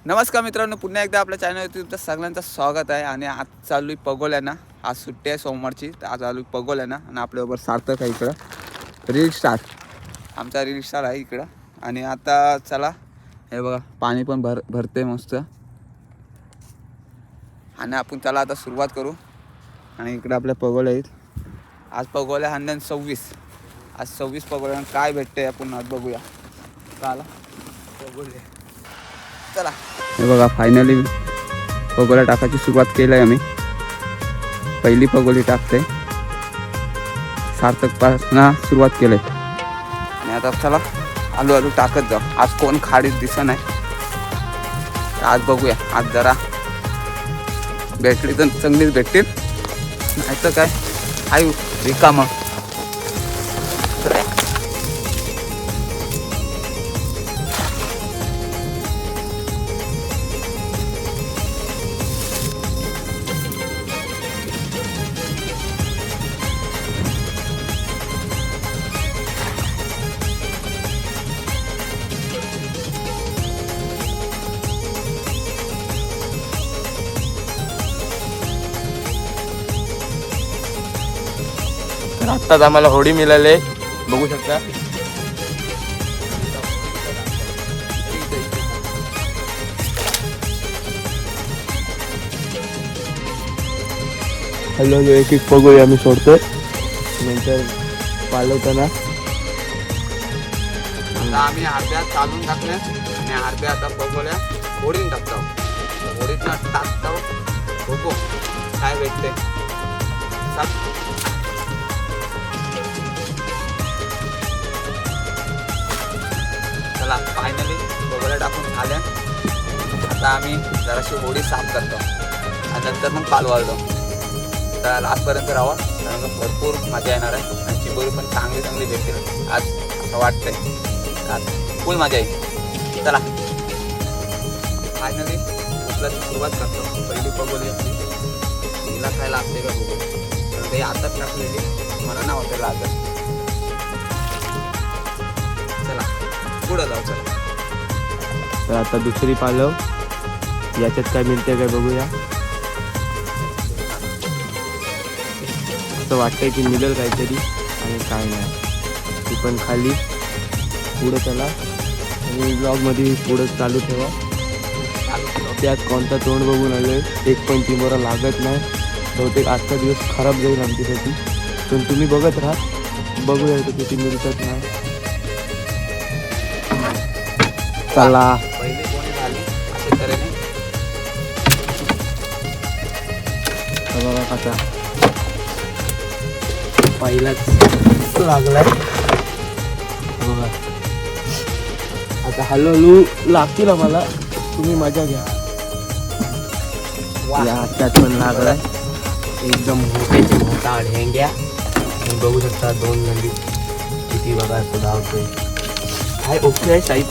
नमस्कार मित्रांनो, पुन्हा एकदा आपल्या चॅनलवरती तुमचं सगळ्यांचं स्वागत आहे. आणि आज चालू आहे पगोल्याना. आज सुट्टी आहे सोमवारची, तर आज चालू आहे पगोल्याना. आणि आपल्याबरोबर सार्थक आहे इकडं, रील स्टार, आमचा रील स्टार आहे इकडं. आणि आता चला, हे बघा पाणी पण भरते मस्त. आणि आपण चला आता सुरुवात करू. आणि इकडं आपल्या पगोल्या आहेत. आज पगोल्या हांड्यान 26. आज 26 पगोल्या काय भेटते आपण आज बघूया. चला पगोल्या, चला. हे बघा फायनली पगोल्या टाकायची सुरुवात केली आहे आम्ही. पहिली पगोली टाकते, सार्थकपासून सुरुवात केली. आणि आता चला हळूहळू टाकत जाऊ. आज कोण खाडीच दिसत नाही. आज बघूया, आज जरा भेटली तर चांगलीच भेटतील, नाही तर काय आहे रिकामं. आत्ताच आम्हाला होडी मिळाली, बघू शकता. हॅलो, एक एक पगोळी आम्ही सोडतोय, नंतर पालवताना आता आम्ही अर्ध्या चालून टाकल्या. आणि अर्ध्या आता पगोल्या होडीन टाकतो. होडीतनं टाकतो, बघू काय भेटते. चला फायनली पगोल्या टाकून झाल्या. आता आम्ही जराशी होडी साफ करतो आणि नंतर मग पाल वाळतो. तर लास्टपर्यंत राहा, कारण भरपूर मजा येणार आहे. आणि चिंबोरी पण चांगली भेटतील आज असं वाटतंय. आज फुल मजा येईल. चला फायनली उचलायची सुरुवात करतो. पहिली पगोली हिला काय लागते का बघू, कारण काही आताच टाकलेली मला नाव होतं लागत. चला पुढं जाऊ. चला तर आता दुसरी पालव, याच्यात काय मिळते काय बघूया. असं वाटतंय की मिळेल काहीतरी आणि काय नाही. ती पण खाली पुढं चला आणि ब्लॉगमध्ये पुढं चालू ठेवा. त्यात कोणता तोंड बघून आलोय, एक पण चिंबोरा लागत नाही. बहुतेक आजचा दिवस खराब जाईल आमच्यासाठी, पण तुम्ही बघत राहा, बघूया तर किती मिळतात नाही. चला पहिली कोणी झाली असे तऱ्हेने. बघा कसा पहिलाच लागलाय बघा. आता हळूहळू लागतील आम्हाला, तुम्ही मजा घ्या. या हातात पण लागलाय एकदम मोठा ढेंग्या. तुम्ही बघू शकता 2 गंडी किती बघा धावतोय. काय ओके आहे साईज.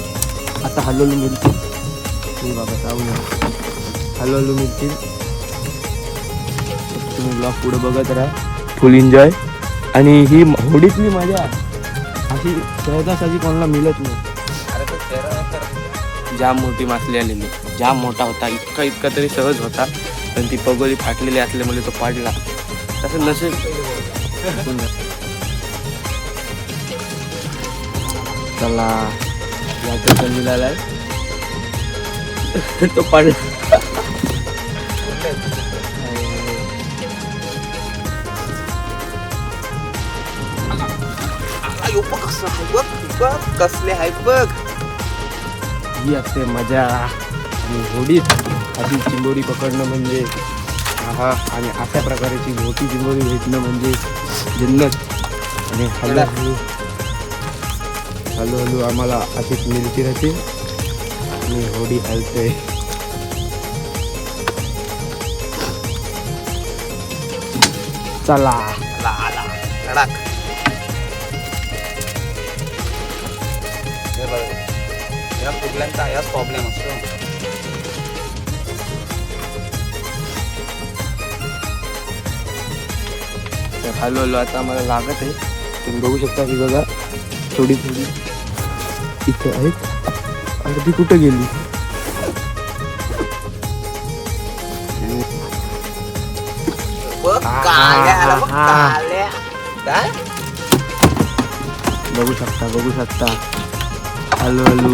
आता हळूहळू मिळतील, तुम्ही बघा जाऊ नये, हळूहळू मिळतील. तुम्ही ब्लॉग पुढे बघत राहा, फुल एन्जॉय. आणि ही होडीतली मजा अशी सहजासहजी कोणाला मिळत नाही. अरे तो चेहरा जाम मोठी मासली आलेली, जाम मोठा होता, इतका तरी सहज होता. पण ती पगोली फाटलेली असल्यामुळे तो पाडला. तसं नसेल. चला याचा पण मिळालाय, तो पडला. कसं आहे बघ, बघ कसले आहे बघ. ही असते मजा. आणि होडीत अशी चिंबोरी पकडणं म्हणजे हा, आणि अशा प्रकारची मोठी चिंबोरी भेटणं म्हणजे जन्नत. आणि हळूहळू आम्हाला अशीच मिळती राहते. आणि होडी हलते. चला आला कडक. हे बघ, या कुठल्यांचा याच प्रॉब्लेम असतो. हळूहळू आता आम्हाला लागत आहे. तुम्ही बघू शकता ही बघा थोडी थोडी इथे आहेत. अर्धी कुठं गेली? बघू शकता हळू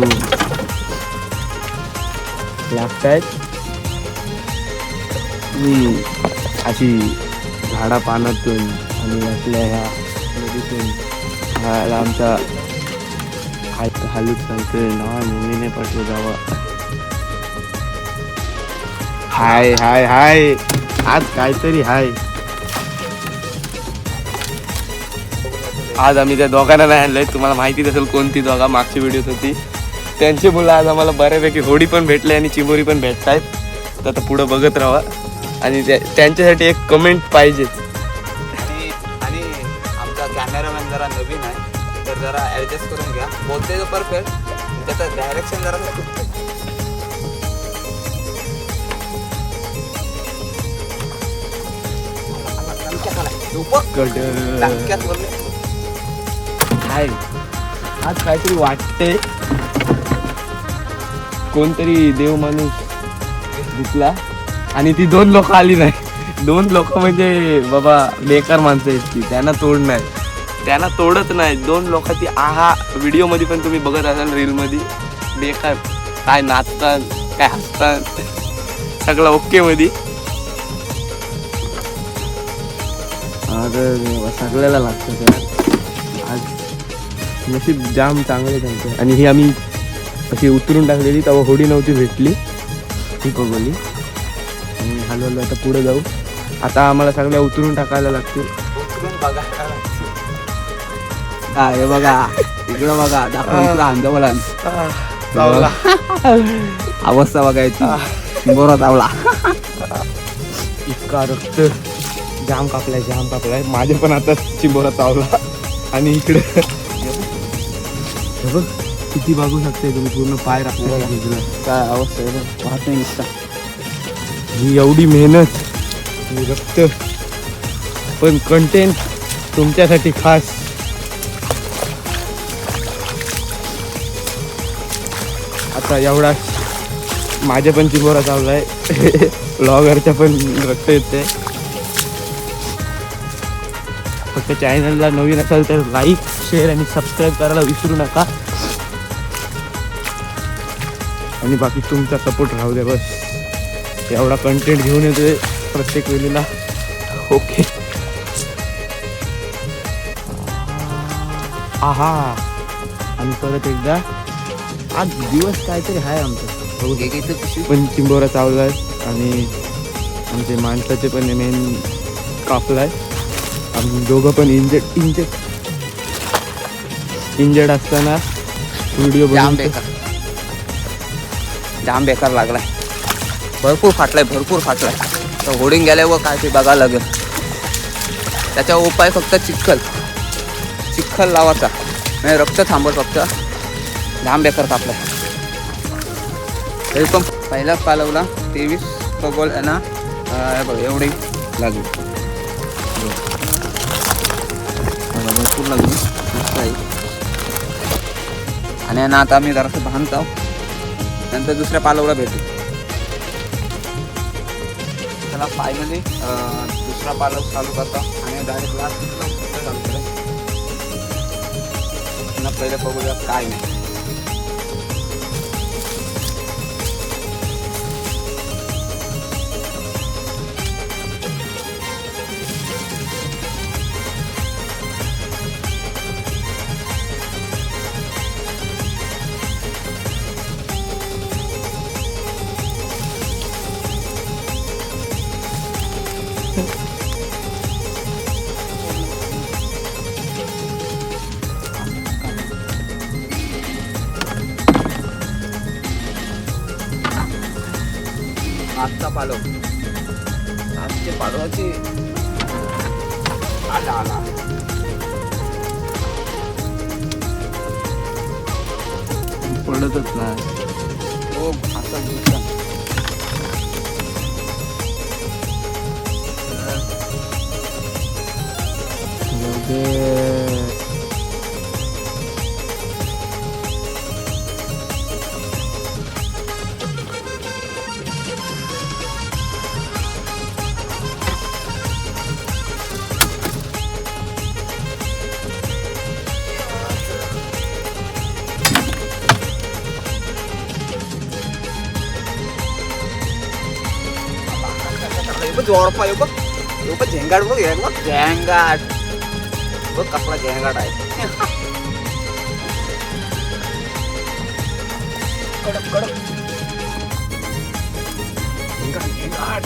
लागतायत. मी अशी झाडा पानातून आणि आपल्या ह्या नदीतून ह्याला आमचा हालूच सांगतोय ना मुलीने पाठवू जावा. हाय हाय हाय आज काहीतरी हाय. आज आम्ही त्या दोघांना नाही आणलंय. तुम्हाला माहितीच असेल कोणती दोघा मागची व्हिडिओत होती. त्यांची मुलं आज आम्हाला बऱ्यापैकी होडी पण भेटले आणि चिमोरी पण भेटत आहेत. तर आता पुढं बघत राहा आणि त्यांच्यासाठी एक कमेंट पाहिजे. आणि आमचा कॅमेरामॅन जरा नवीन आहे तर जरा ॲडजस्ट करून घ्या. बोलते तो परफेक्ट, त्याचं डायरेक्शन जरा चुकतं. हाय आज काहीतरी वाटते. कोणतरी देव माणूस दिसला आणि ती 2 लोक आली नाही. 2 लोक म्हणजे बाबा बेकार माणसं आहेत ती. त्यांना तोड नाही, त्यांना तोडत नाही. 2 लोकांची आहा व्हिडिओ मध्ये पण तुम्ही बघत असाल रील मध्ये. बेकार काय नाचतात काय हसतात सगळं ओके मध्ये. सगळ्याला लागतं आज. नशीब जाम चांगले त्यांचे. आणि ही आम्ही अशी उतरून टाकलेली तेव्हा होडी नव्हती भेटली ही पगोली. आणि हलवलं आता पुढे जाऊ. आता आम्हाला सगळ्या उतरून टाकायला लागतील. हे बघा इकडं बघा दाखवा अवस्था बघायची. बोरा चावला इतका रक्त जाम कापलाय. माझे पण आता चिंबोरा चावला. आणि इकडे बघ किती बघू शकते तुम्ही. पूर्ण पाय राखला काय अवस्था आहे वाहत नाही नुसता. ही एवढी मेहनत आणि रक्त पण कंटेंट तुमच्यासाठी खास. आता एवढा माझ्या पण चिंबोरा चावलाय. ब्लॉगरच्या पण रक्त येते. फक्त चॅनलला नवीन असाल तर लाईक शेअर आणि सबस्क्राईब करायला विसरू नका. आणि बाकी तुमचा सपोर्ट राहू दे बस. एवढा कंटेंट घेऊन येतोय प्रत्येक वेळेला. ओके आहा. आणि परत एकदा आज दिवस काहीतरी आहे आमचा. पण चिंबोरा चावलाय आणि आमचे माणसाचे पण मेन कापलाय. आम्ही दोघं पण इंजर्ड असताना व्हिडिओ जाम बेकार लागलाय. भरपूर फाटलाय. तर होडिंग गेल्यावर काय ते बघायला लागेल. त्याचा उपाय फक्त चिखल लावायचा म्हणजे रक्त थांबत. फक्त जाम बेकार कापलाय. तरी पण पहिला कालवला 23 पगोल ना बघ एवढी लागली. भरपूर लागली मस्त आहे. आणि ना आता आम्ही जरासं बांधतो. नंतर दुसऱ्या पालवला भेटू. त्याला फायनली दुसरा पालव चालू करतो आणि डायरेक्ट लास्ट चालू केलं. पहिले बघूया काय नाही. आजचा पालव आजचे पालवाची आला पडतच नाही. हो असा दिवसा चोरपा बघ झेंगाट बघ हे बघ झेंगाट बघ कसला झेंगाट आहे कडक कडक झेंगाट झेंगाट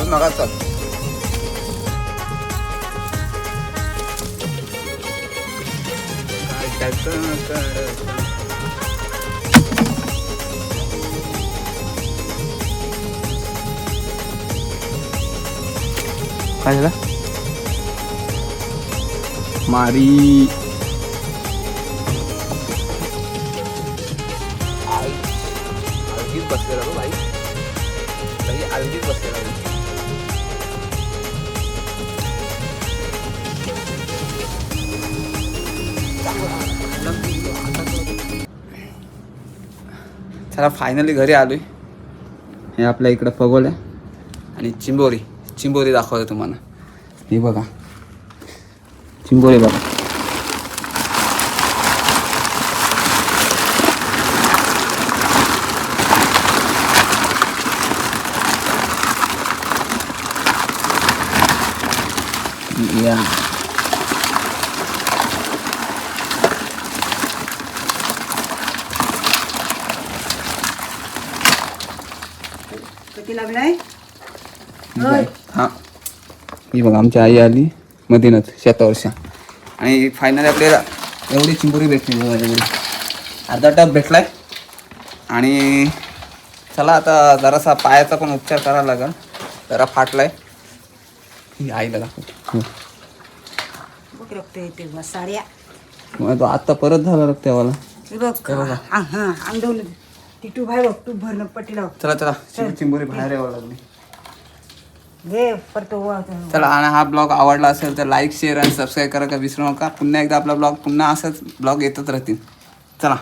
नका चल काय झालं मारी अलगीच बसलेला तो भाई अलगीच बसलेला चला फायनली घरी आलोय हे आपल्या इकडं पगोल आहे आणि चिंबोरी दाखवतो तुम्हाला हे बघा चिंबोरी बघा या किती लागलाय हां ही बघा आमची आई आली मधीनच शेतावरच्या आणि फायनली आपल्याला एवढी चिंबोरी भेटली माझ्याकडे अर्धा टप भेटलाय आणि चला आता जरासा पायाचा पण उपचार करावा लागेल जरा फाटलाय ही आईला दाखवतो बघ रक्त येते बा साड्या मग तो आत्ता परत झाला रक्त त्यावाला हे बघ हा अंडवलं ती टूब आहे बघ टूब भरणं पट्टीला चला चिंबोरी बाहेर यावं लागली घे परतो चला आणि हा ब्लॉग आवडला असेल तर लाईक शेअर आणि सबस्क्राईब करायला विसरू नका पुन्हा एकदा आपला ब्लॉग पुन्हा असंच ब्लॉग येतच राहतील चला